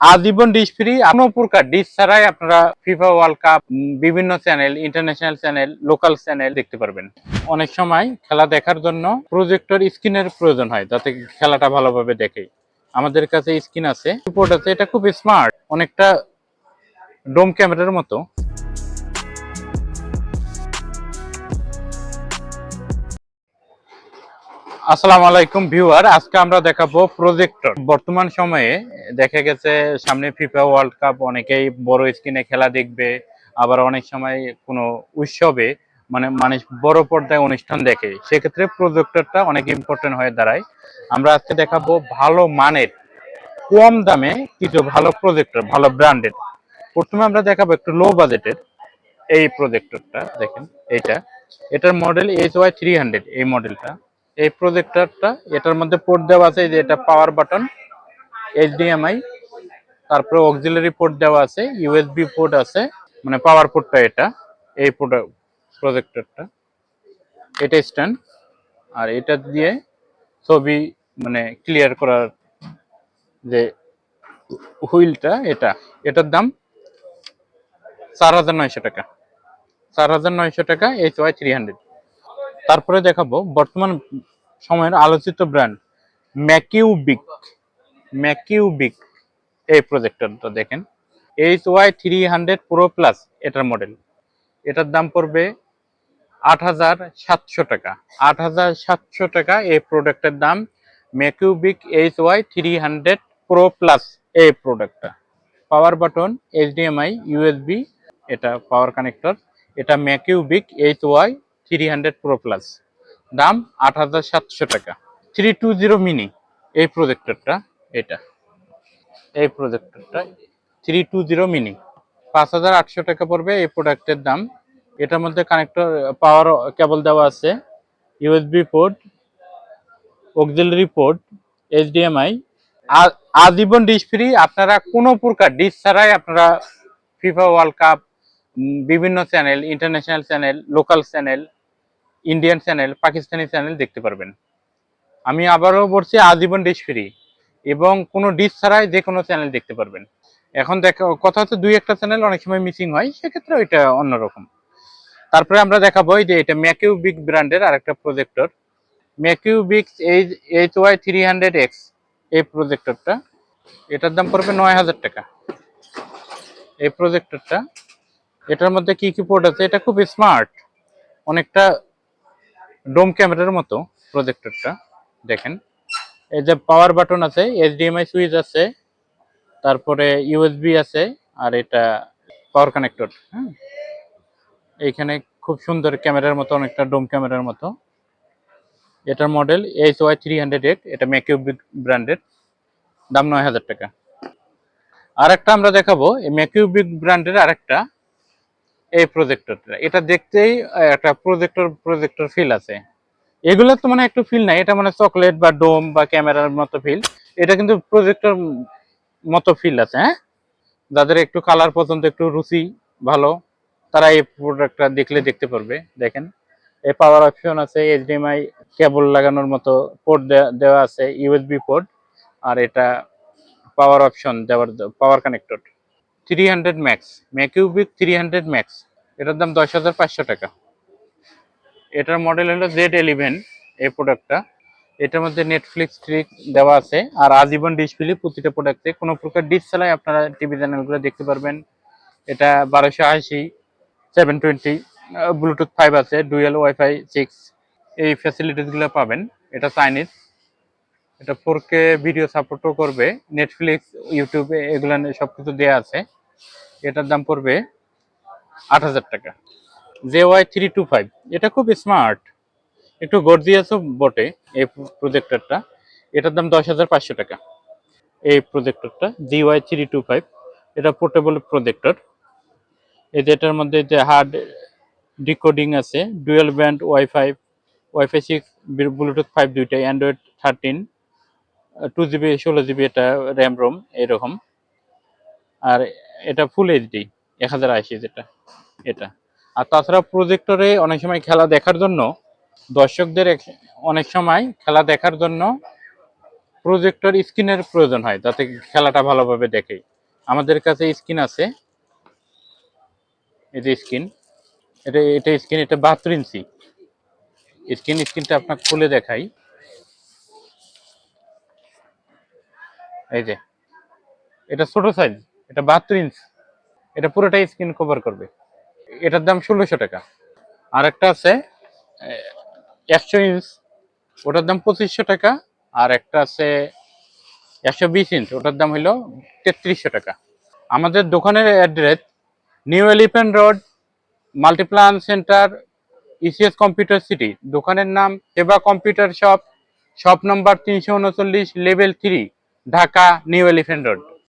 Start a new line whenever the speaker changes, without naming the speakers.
আজীবন dish free, কোনো প্রকার ডিশ ছাড়াই আপনারা ফিফা ওয়ার্ল্ড কাপ বিভিন্ন channel, international channel, local channel দেখতে পারবেন। অনেক সময় খেলা দেখার জন্য প্রজেক্টর স্ক্রিনের প্রয়োজন হয়, যাতে খেলাটা ভালোভাবে দেখে। আমাদের কাছে স্ক্রিন আছে, রিপোর্ট আছে, এটা খুব স্মার্ট, অনেকটা ডোম ক্যামেরার মতো। আসসালামু আলাইকুম ভিউয়ার, আজকে আমরা দেখাবো প্রজেক্টর। বর্তমান সময়ে দেখা গেছে সামনে ফিফা ওয়ার্ল্ড কাপ, অনেকেই বড় স্ক্রিনে খেলা দেখবে, আবার অনেক সময় কোনো উৎসবে মানুষ বড় পর্দায় অনুষ্ঠান দেখে, সেক্ষেত্রে প্রজেক্টরটা অনেক ইম্পর্টেন্ট হয়ে দাঁড়ায়। আমরা আজকে দেখাবো ভালো মানের, কম দামে কিছু ভালো প্রজেক্টর, ভালো ব্র্যান্ডেড। প্রথমে আমরা দেখাবো একটু লো বাজেটের এই প্রজেক্টরটা। দেখেন এটার মডেল HY300, এই মডেলটা, এই প্রজেক্টরটা। এটার মধ্যে পোর্ট দেওয়া আছে, যে এটা পাওয়ার বাটন, HDMI, তারপরে অক্সিলারি পোর্ট দেওয়া আছে, USB পোর্ট আছে, মানে পাওয়ার পোর্টটা এটা। এই প্রজেক্টরটা, এটা স্ট্যান্ড, আর এটা দিয়ে ছবি ক্লিয়ার করার যে হুইলটা, এটার দাম 4900 টাকা। 4900 টাকা HY300। তারপরে দেখাবো বর্তমান সময়ের আলোচিত ব্র্যান্ড ম্যাকিউবিক। ম্যাকিউবিক এই প্রজেক্টরটা দেখেন, HY300 Pro Plus এটার মডেল। এটার দাম পড়বে 8700 টাকা। 8700 টাকা এই প্রোডাক্টের দাম। ম্যাকিউবিক HY300 Pro Plus এই প্রোডাক্টটা। পাওয়ার বাটন, HDMI, USB, এটা পাওয়ার কানেক্টর। এটা ম্যাকিউবিক HY300 Pro Plus, দাম 8700 টাকা। 320 মিনি এই প্রজেক্টরটা, এটা এই প্রজেক্টরটা 320 মিনি, 5800 টাকা পড়বে এই প্রোডাক্টের দাম। এটার মধ্যে কানেক্টর, পাওয়ার কেবল দেওয়া আছে, USB port, auxiliary port, HDMI। আজীবন ডিশ ফ্রি, আপনারা কোনো প্রকার ডিশ ছাড়াই আপনারা ফিফা ওয়ার্ল্ড কাপ, বিভিন্ন channel, international channel, local channel, Indian channel, Pakistani channel দেখতে পারবেন। আমি আবারও বলছি, আজীবন ডিশ ফ্রি এবং কোনো ডিশ ছাড়াই যে কোনো চ্যানেল দেখতে পারবেন। এখন কথা হচ্ছে, দুই একটা চ্যানেল অনেক সময় মিসিং হয়, সেক্ষেত্রে এটা অন্যরকম। তারপরে আমরা দেখাবো এই যে এটা ম্যাকিউবিক ব্র্যান্ডের আরেকটা প্রজেক্টর, ম্যাকিউবিক HY300X এই প্রজেক্টরটা। এটার দাম পড়বে 9000 টাকা এই প্রজেক্টরটা। এটার মধ্যে কি কি পোর্ট আছে, এটা খুব স্মার্ট, অনেকটা ডোম ক্যামেরার মতো প্রজেক্টরটা। দেখেন, এই যে পাওয়ার বাটন আছে, HDMI সুইচ আছে, তারপরে USB আছে, আর এটা পাওয়ার কানেক্টর। হ্যাঁ, এইখানে খুব সুন্দর ক্যামেরার মতো, অনেকটা ডোম ক্যামেরার মতো। এটার মডেল HY300X, এটা ম্যাকিউবিক ব্র্যান্ডের, দাম 9000 টাকা। আরেকটা আমরা দেখাবো এই ম্যাকিউবিক ব্র্যান্ডের আরেকটা এই প্রজেক্টরটা। এটা দেখতেই একটা প্রজেক্টর ফিল আছে। এগুলো তো একটু ফিল নাই, এটা চকলেট বা ডোম বা ক্যামেরার মতো ফিল। এটা কিন্তু প্রজেক্টর মতো ফিল আছে। হ্যাঁ, যাদের একটু কালার পছন্দ, একটু রুচি ভালো, তারা এই প্রোডাক্টটা দেখতে পারবে। দেখেন, এই পাওয়ার অপশন আছে, HDMI কেবল লাগানোর মতো পোর্ট দেওয়া আছে, USB পোর্ট, আর এটা পাওয়ার অপশন দেওয়ার পাওয়ার কানেক্টর। 300 ম্যাক্স, ম্যাকিউবিক 300 ম্যাক্স, এটার দাম 10500 টাকা। এটার মডেল হলো Z11 এই প্রোডাক্টটা। এটার মধ্যে নেটফ্লিক্স ট্রিক দেওয়া আছে, আর আজীবন ডিশ ফ্রি প্রতিটা প্রোডাক্টে। কোনো প্রকার ডিশ ছাড়াই আপনারা টিভি চ্যানেলগুলো দেখতে পারবেন। এটা 1280, 720, ব্লুটুথ 5 আছে, ডুয়েল ওয়াইফাই 6, এই ফ্যাসিলিটিসগুলো পাবেন। এটা চাইনিজ, এটা 4K ভিডিও সাপোর্টও করবে, নেটফ্লিক্স, ইউটিউবে এগুলো সবকিছু দেওয়া আছে। এটার দাম পড়বে 8000 টাকা। JY325, এটা খুব স্মার্ট, একটু গর্জিয়াসও বটে এই প্রজেক্টরটা। এটার দাম 10500 টাকা এই প্রজেক্টরটা, JY325। এটা পোর্টেবল প্রজেক্টর। এই যে এটার মধ্যে যে হার্ড ডিকোডিং আছে, dual band wifi, wifi 6, Bluetooth 5 দুইটাই, অ্যান্ড্রয়েড 13, 2GB 16GB এটা র্যাম রোম এরকম। আর এটা ফুল এইচডি 1080, যেটা এটা। আর তাছাড়া প্রজেক্টরে অনেক সময় খেলা দেখার জন্য, দর্শকদের অনেক সময় খেলা দেখার জন্য প্রজেক্টর স্ক্রিনের প্রয়োজন হয়, যাতে খেলাটা ভালোভাবে দেখে। আমাদের কাছে স্ক্রিন আছে, এই যে স্ক্রিন, এটা স্ক্রিন, এটা 72 ইঞ্চি স্ক্রিনটা আপনাকে খুলে দেখাই। এই যে এটা ছোট সাইজ, এটা 72 ইঞ্চ, এটা পুরোটাই স্ক্রিন কভার করবে। এটার দাম 1600 টাকা। আর একটা আছে 100 ইঞ্চ, ওটার দাম 2500 টাকা। আর একটা আছে 120 ইঞ্চ, ওটার দাম হলো 3300 টাকা। আমাদের দোকানের address new elephant road, Multiplan centre, ECS computer city. দোকানের নাম সেবা computer shop, shop number 339, level 3, Dhaka, new elephant road.